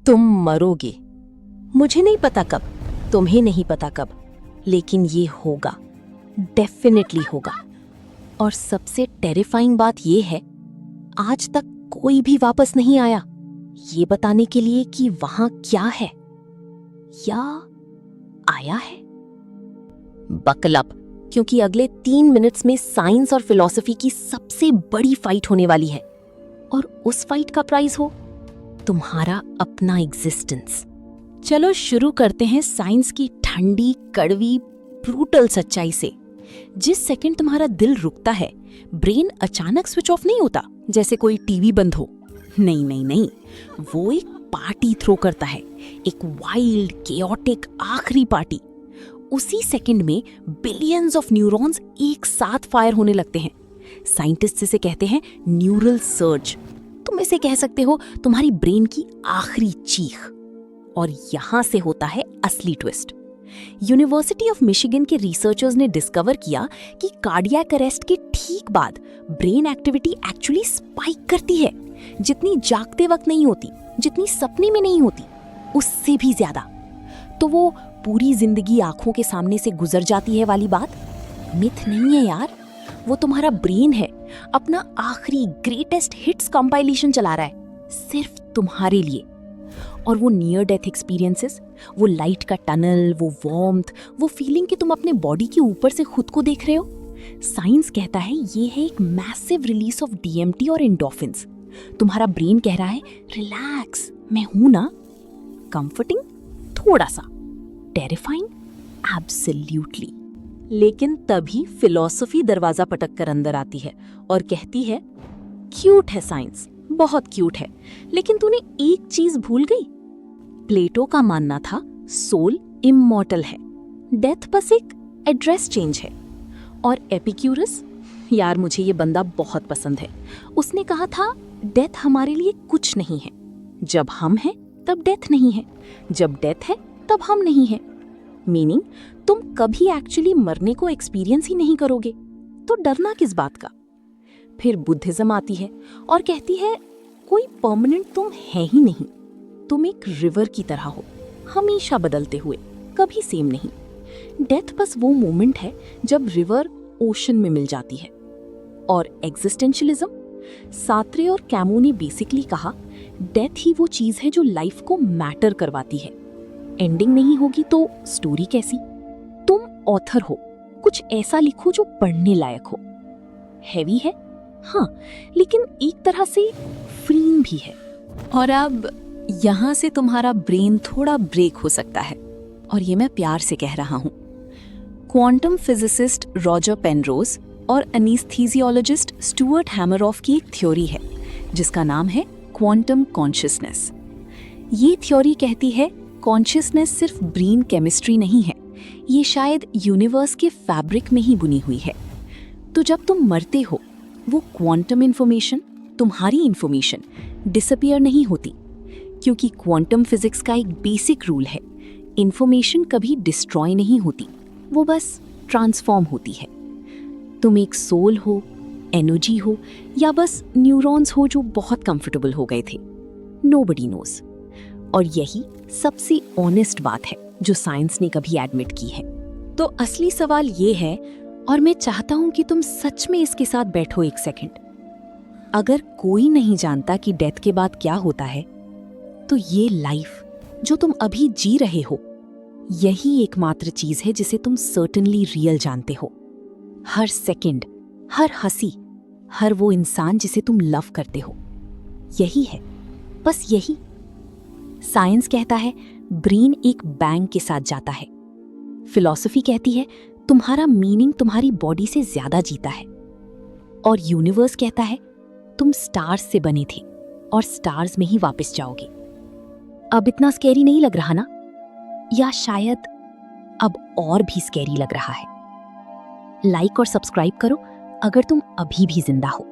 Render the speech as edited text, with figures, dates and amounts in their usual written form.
तुम मरोगे। मुझे नहीं पता कब, तुम्हें नहीं पता कब, लेकिन ये होगा, डेफिनेटली होगा। और सबसे टेरिफाइंग बात ये है, आज तक कोई भी वापस नहीं आया ये बताने के लिए कि वहां क्या है या आया है। बकल अप, क्योंकि अगले 3 मिनट्स में साइंस और फिलॉसफी की सबसे बड़ी फाइट होने वाली है। और उस फाइट का प्राइज हो तुम्हारा अपना एग्जिस्टेंस। चलो शुरू करते हैं साइंस की ठंडी, कड़वी, ब्रूटल सच्चाई से। जिस सेकंड तुम्हारा दिल रुकता है, ब्रेन अचानक स्विच ऑफ नहीं होता जैसे कोई टीवी बंद हो। नहीं नहीं नहीं, वो एक पार्टी थ्रो करता है, एक वाइल्ड, केओटिक आखिरी पार्टी। उसी सेकंड में बिलियंस ऑफ न्यूरॉन्स एक साथ फायर होने लगते हैं। साइंटिस्ट इसे कहते हैं न्यूरल सर्ज। तुम इसे कह सकते हो तुम्हारी ब्रेन की आखिरी चीख। और यहां से होता है असली ट्विस्ट। यूनिवर्सिटी ऑफ मिशिगन के रिसर्चर्स ने डिस्कवर किया कि कार्डियक अरेस्ट के ठीक बाद ब्रेन एक्टिविटी एक्चुअली स्पाइक करती है, जितनी जागते वक्त नहीं होती, जितनी सपने में नहीं होती, उससे भी ज्यादा। तो वो पूरी जिंदगी आंखों के सामने से गुजर जाती है वाली बात मिथ नहीं है यार। वो तुम्हारा ब्रेन है, अपना आखिरी ग्रेटेस्ट हिट्स कंपाइलेशन चला रहा है सिर्फ तुम्हारे लिए। और वो नियर डेथ एक्सपीरियंसेस, वो लाइट का टनल, वो वार्मथ, वो फीलिंग कि तुम अपने बॉडी के ऊपर से खुद को देख रहे हो, साइंस कहता है ये है एक मैसिव रिलीज ऑफ डीएमटी और एंडोर्फिन्स। तुम्हारा ब्रेन कह रहा है रिलैक्स, मैं हूं ना। कंफर्टिंग थोड़ा सा, टेरिफाइंग एब्सोल्युटली। लेकिन तभी फिलॉसफी दरवाजा पटक कर अंदर आती है और कहती है क्यूट है साइंस, बहुत क्यूट है, लेकिन तूने एक चीज भूल गई। प्लेटो का मानना था सोल इमॉर्टल है, डेथ बस एक एड्रेस चेंज है। और एपिक्यूरस, यार मुझे ये बंदा बहुत पसंद है, उसने कहा था डेथ हमारे लिए कुछ नहीं है। जब हम हैं तब डेथ नहीं है, जब डेथ है तब हम नहीं है। मीनिंग तुम कभी एक्चुअली मरने को एक्सपीरियंस ही नहीं करोगे, तो डरना किस बात का। फिर बुद्धिज्म आती है और कहती है कोई परमानेंट तुम है ही नहीं, तुम एक रिवर की तरह हो, हमेशा बदलते हुए, कभी सेम नहीं। डेथ बस वो मोमेंट है जब रिवर ओशन में मिल जाती है। और एग्जिस्टेंशियलिज्म, सात्रे और कैमू ने बेसिकली कहा डेथ ही वो चीज है जो लाइफ को मैटर करवाती है। एंडिंग नहीं होगी तो स्टोरी कैसी। तुम ऑथर हो, कुछ ऐसा लिखो जो पढ़ने लायक हो। हैवी है हाँ, लेकिन एक तरह से फ्रीइंग भी है। और अब यहां से तुम्हारा ब्रेन थोड़ा ब्रेक हो सकता है, और ये मैं प्यार से कह रहा हूं। क्वांटम फिजिसिस्ट रॉजर पेनरोज और एनेस्थीसियोलॉजिस्ट स्टुअर्ट हैमरऑफ की एक थ्योरी है जिसका नाम है क्वांटम कॉन्शियसनेस। ये थ्योरी कहती है कॉन्शियसनेस सिर्फ ब्रेन केमिस्ट्री नहीं है, ये शायद यूनिवर्स के फैब्रिक में ही बुनी हुई है। तो जब तुम मरते हो, वो क्वांटम इंफॉर्मेशन, तुम्हारी इंफॉर्मेशन डिसअपीयर नहीं होती, क्योंकि क्वांटम फिजिक्स का एक बेसिक रूल है, इंफॉर्मेशन कभी डिस्ट्रॉय नहीं होती, वो बस ट्रांसफॉर्म होती है। तुम एक सोल हो, एनर्जी हो, या बस न्यूरॉन्स हो जो बहुत कंफर्टेबल हो गए थे, नोबडी नोज। और यही सबसे ऑनेस्ट बात है जो साइंस ने कभी एडमिट की है। तो असली सवाल ये है, और मैं चाहता हूं कि तुम सच में इसके साथ बैठो एक सेकंड। अगर कोई नहीं जानता कि डेथ के बाद क्या होता है, तो ये लाइफ जो तुम अभी जी रहे हो, यही एकमात्र चीज है जिसे तुम सर्टेनली रियल जानते हो। हर सेकंड, हर हंसी, हर वो इंसान जिसे तुम लव करते हो, यही है, बस यही। साइंस कहता है ब्रेन एक बैंग के साथ जाता है। फिलॉसफी कहती है तुम्हारा मीनिंग तुम्हारी बॉडी से ज्यादा जीता है। और यूनिवर्स कहता है तुम स्टार्स से बने थे और स्टार्स में ही वापस जाओगे। अब इतना स्कैरी नहीं लग रहा ना? या शायद अब और भी स्कैरी लग रहा है। लाइक और सब्सक्राइब करो अगर तुम अभी भी जिंदा हो।